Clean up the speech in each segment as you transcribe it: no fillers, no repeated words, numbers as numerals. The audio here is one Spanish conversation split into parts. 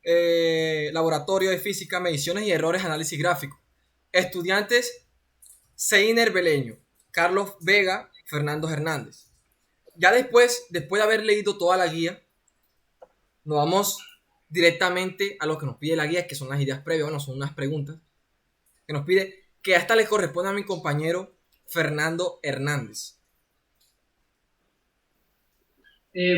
laboratorio de física, mediciones y errores, análisis gráfico. Estudiantes: Seiner Beleño, Carlos Vega, Fernando Hernández. Ya después de haber leído toda la guía, nos vamos directamente a lo que nos pide la guía, que son las ideas previas, bueno, son unas preguntas que nos pide, que a esta le corresponde a mi compañero Fernando Hernández.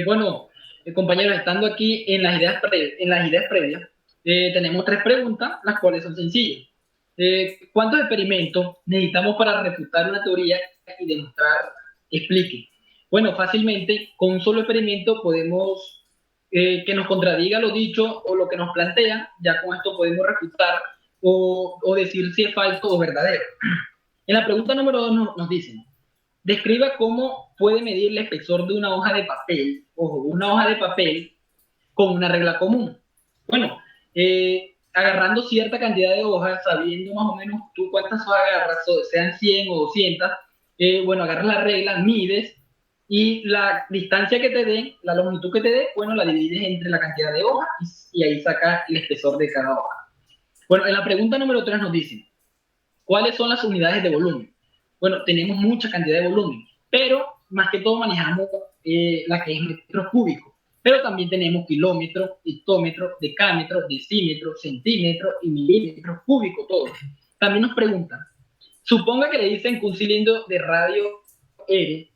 Bueno, compañeros, estando aquí en en las ideas previas, tenemos tres preguntas, las cuales son sencillas. ¿Cuántos experimentos necesitamos para refutar una teoría y demostrar, explique? Bueno, fácilmente, con un solo experimento podemos que nos contradiga lo dicho o lo que nos plantea, ya con esto podemos refutar o decir si es falso o verdadero. En la pregunta número 2 nos dicen, describa cómo puede medir el espesor de una hoja de papel, o una hoja de papel con una regla común. Bueno, agarrando cierta cantidad de hojas, sabiendo más o menos tú cuántas hojas agarras, sean 100 o 200, bueno, agarras la regla, mides y la distancia que te den, la longitud que te dé, bueno, la divides entre la cantidad de hojas y ahí sacas el espesor de cada hoja. Bueno, en la pregunta número 3 nos dicen, ¿cuáles son las unidades de volumen? Bueno, tenemos mucha cantidad de volumen, pero más que todo manejamos la que es metros cúbicos, pero también tenemos kilómetros, hectómetros, decámetros, decímetros, centímetros y milímetros cúbicos, todos. También nos preguntan, suponga que le dicen que un cilindro de radio R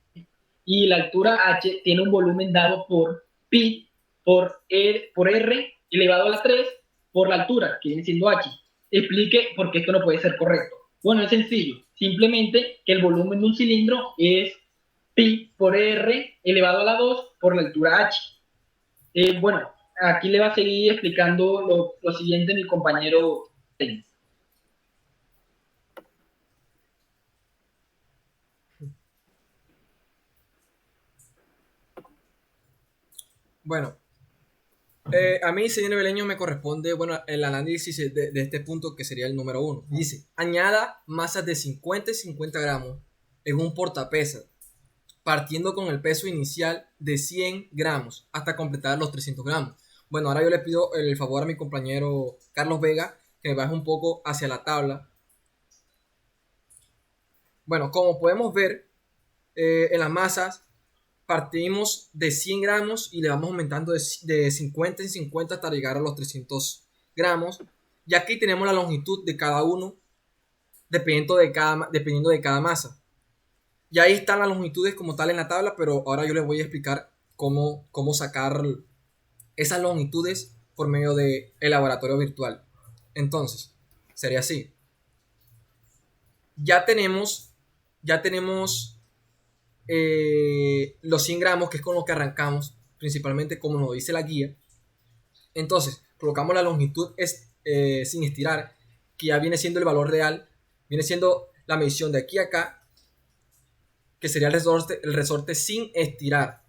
y la altura H tiene un volumen dado por pi por R elevado a la 3 por la altura, que viene siendo H. Explique por qué esto no puede ser correcto. Bueno, es sencillo. Simplemente que el volumen de un cilindro es pi por R elevado a la 2 por la altura H. Bueno, aquí le va a seguir explicando lo siguiente mi compañero técnico. Bueno, a mí, señor Beleño, me corresponde, bueno, el análisis de este punto, que sería el número 1. Dice, añada masas de 50 y 50 gramos en un portapesas, partiendo con el peso inicial de 100 gramos hasta completar los 300 gramos. Bueno, ahora yo le pido el favor a mi compañero Carlos Vega que me baje un poco hacia la tabla. Bueno, como podemos ver, en las masas partimos de 100 gramos y le vamos aumentando de 50 en 50 hasta llegar a los 300 gramos. Y aquí tenemos la longitud de cada uno dependiendo de cada masa. Y ahí están las longitudes como tal en la tabla, pero ahora yo les voy a explicar cómo sacar esas longitudes por medio del laboratorio virtual. Entonces, sería así. Ya tenemos, ya tenemos los 100 gramos, que es con lo que arrancamos, principalmente como nos dice la guía. Entonces, colocamos la longitud sin estirar, que ya viene siendo el valor real, viene siendo la medición de aquí a acá, que sería el resorte sin estirar.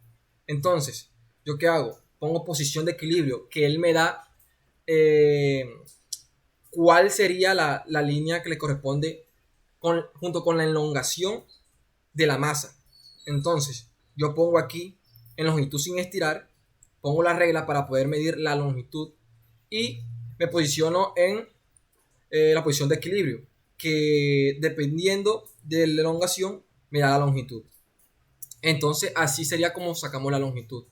Entonces, ¿yo qué hago? Pongo posición de equilibrio, que él me da cuál sería la línea que le corresponde junto con la elongación de la masa. Entonces, yo pongo aquí en longitud sin estirar, pongo la regla para poder medir la longitud y me posiciono en la posición de equilibrio, que dependiendo de la elongación me da la longitud. Entonces, así sería como sacamos la longitud.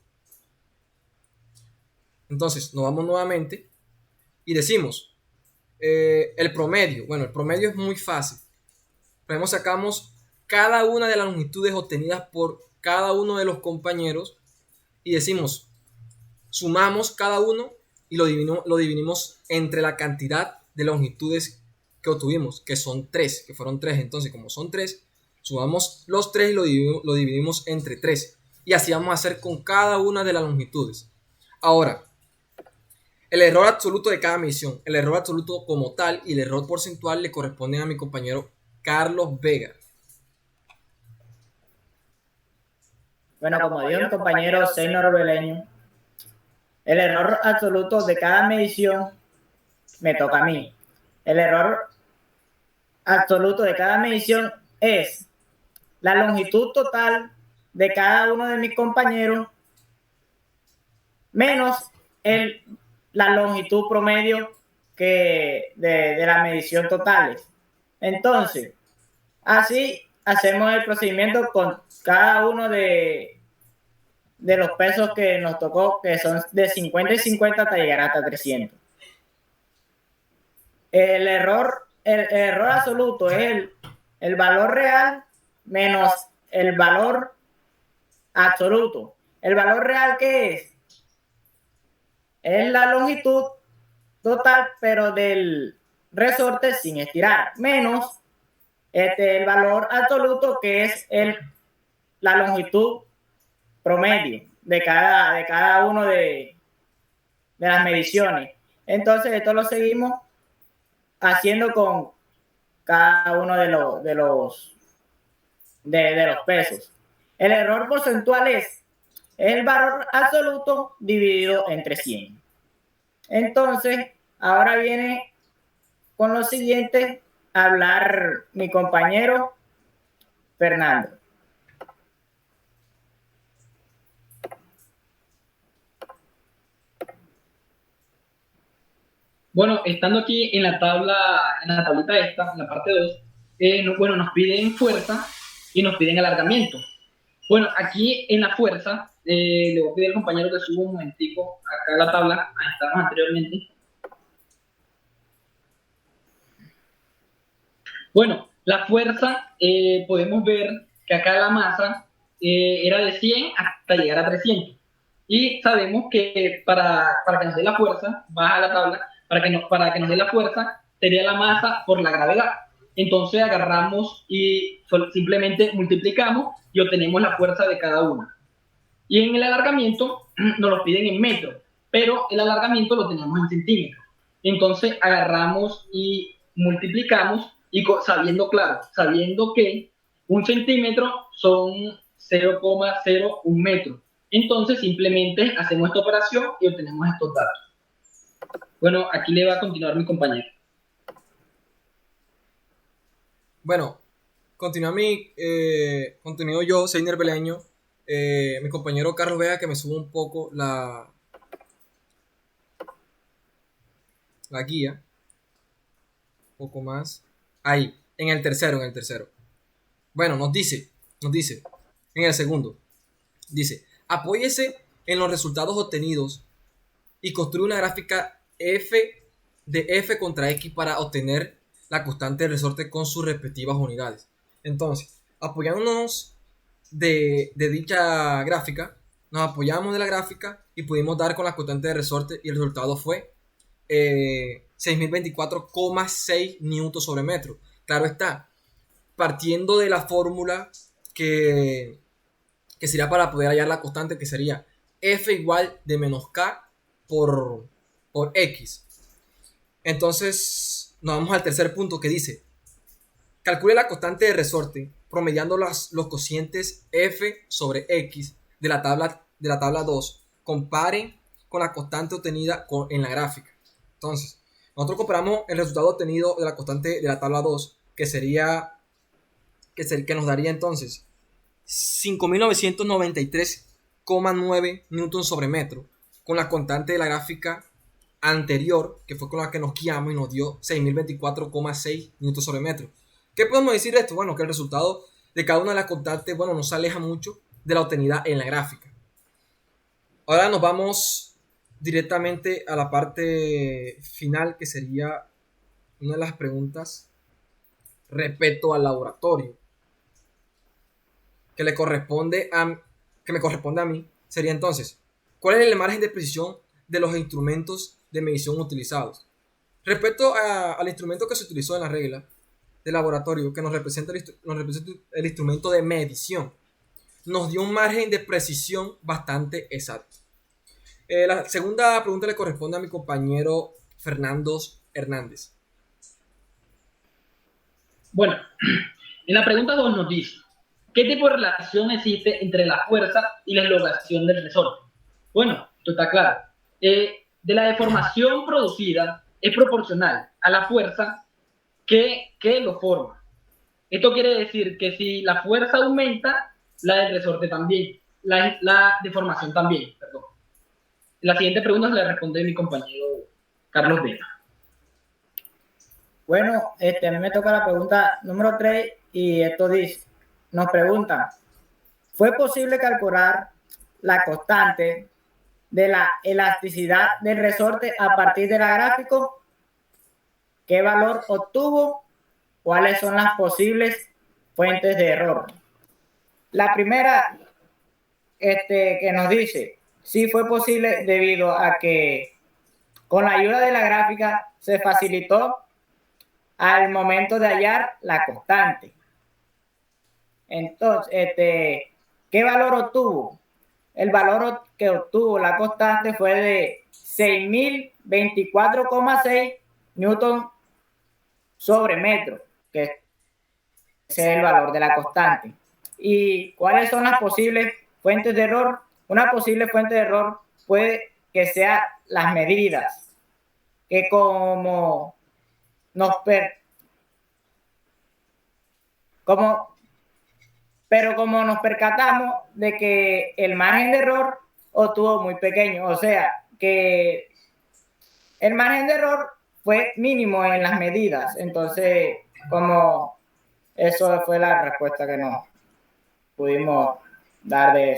Entonces, nos vamos nuevamente y decimos el promedio. Bueno, el promedio es muy fácil. Primero sacamos cada una de las longitudes obtenidas por cada uno de los compañeros y decimos, sumamos cada uno y lo dividimos entre la cantidad de longitudes que obtuvimos, que son 3, que fueron 3. Entonces, como son 3, sumamos los 3 y lo dividimos entre 3. Y así vamos a hacer con cada una de las longitudes. Ahora, el error absoluto de cada medición, el error absoluto como tal y el error porcentual le corresponden a mi compañero Carlos Vega. Bueno, como dijo mi compañero Seynor Beleño, el error absoluto de cada medición me toca a mí. El error absoluto de cada medición es la longitud total de cada uno de mis compañeros menos la longitud promedio de la medición totales. Entonces, así hacemos el procedimiento con cada uno de los pesos que nos tocó, que son de 50 y 50 hasta llegar hasta 300. El error absoluto es el valor real menos el valor absoluto. ¿El valor real qué es? Es la longitud total, pero del resorte sin estirar, menos el valor absoluto, que es la longitud promedio de cada uno de las mediciones. Entonces, esto lo seguimos haciendo con cada uno de los pesos. El error porcentual es el valor absoluto dividido entre 100. Entonces, ahora viene con lo siguiente a hablar mi compañero Fernando. Bueno, estando aquí en la tablita esta, en la parte 2, nos piden fuerza y nos piden alargamiento. Bueno, aquí en la fuerza, le voy a pedir al compañero que suba un momentico acá a la tabla, ahí estábamos anteriormente. Bueno, la fuerza, podemos ver que acá la masa era de 100 hasta llegar a 300. Y sabemos que para que nos dé la fuerza, baja la tabla, para que nos dé la fuerza, sería la masa por la gravedad. Entonces agarramos y simplemente multiplicamos y obtenemos la fuerza de cada una. Y en el alargamiento nos lo piden en metros, pero el alargamiento lo tenemos en centímetros. Entonces agarramos y multiplicamos, y sabiendo que un centímetro son 0,01 metro. Entonces simplemente hacemos esta operación y obtenemos estos datos. Bueno, aquí le va a continuar mi compañero. Bueno, continúo yo, Seiner Beleño. Mi compañero Carlos Vega, que me suba un poco la guía. Un poco más. Ahí, en el tercero. Bueno, nos dice, en el segundo, dice, apóyese en los resultados obtenidos y construye una gráfica de f contra x para obtener la constante de resorte con sus respectivas unidades. Entonces, apoyándonos de dicha gráfica, nos apoyamos de la gráfica y pudimos dar con la constante de resorte, y el resultado fue 6024,6 newtons sobre metro. Claro está, partiendo de la fórmula que sería para poder hallar la constante, que sería F igual de menos K por X. Entonces nos vamos al tercer punto, que dice: calcule la constante de resorte promediando los cocientes F sobre X de la tabla 2. Compare con la constante obtenida en la gráfica. Entonces, nosotros comparamos el resultado obtenido de la constante de la tabla 2, que nos daría entonces 5.993,9 newtons sobre metro, con la constante de la gráfica anterior, que fue con la que nos guiamos y nos dio 6.024,6 newtons sobre metro. ¿Qué podemos decir de esto? Bueno, que el resultado de cada una de las constantes, nos aleja mucho de la obtenida en la gráfica. Ahora nos vamos directamente a la parte final, que sería una de las preguntas respecto al laboratorio, que me corresponde a mí. Sería entonces: ¿cuál es el margen de precisión de los instrumentos de medición utilizados? Respecto al instrumento que se utilizó en la regla de laboratorio, que nos representa el instrumento de medición, nos dio un margen de precisión bastante exacto. La segunda pregunta le corresponde a mi compañero Fernando Hernández. Bueno, en la pregunta 2 nos dice: ¿qué tipo de relación existe entre la fuerza y la elongación del resorte? Bueno, esto está claro. De la deformación producida es proporcional a la fuerza que lo forma. Esto quiere decir que si la fuerza aumenta, la del resorte también, la deformación también, perdón. La siguiente pregunta se la responde mi compañero Carlos Vela. Bueno, a mí me toca la pregunta número 3 y esto dice, nos preguntan, ¿fue posible calcular la constante de la elasticidad del resorte a partir del gráfico? ¿Qué valor obtuvo? ¿Cuáles son las posibles fuentes de error? La primera que nos dice, sí fue posible debido a que con la ayuda de la gráfica se facilitó al momento de hallar la constante. Entonces, ¿qué valor obtuvo? El valor que obtuvo la constante fue de 6.024,6 newton sobre metro, que ese es el valor de la constante. ¿Y cuáles son las posibles fuentes de error? Una posible fuente de error puede que sea las medidas, que como nos como nos percatamos de que el margen de error obtuvo muy pequeño, o sea, que el margen de error fue mínimo en las medidas. Entonces, como eso fue la respuesta que nos pudimos dar de eso.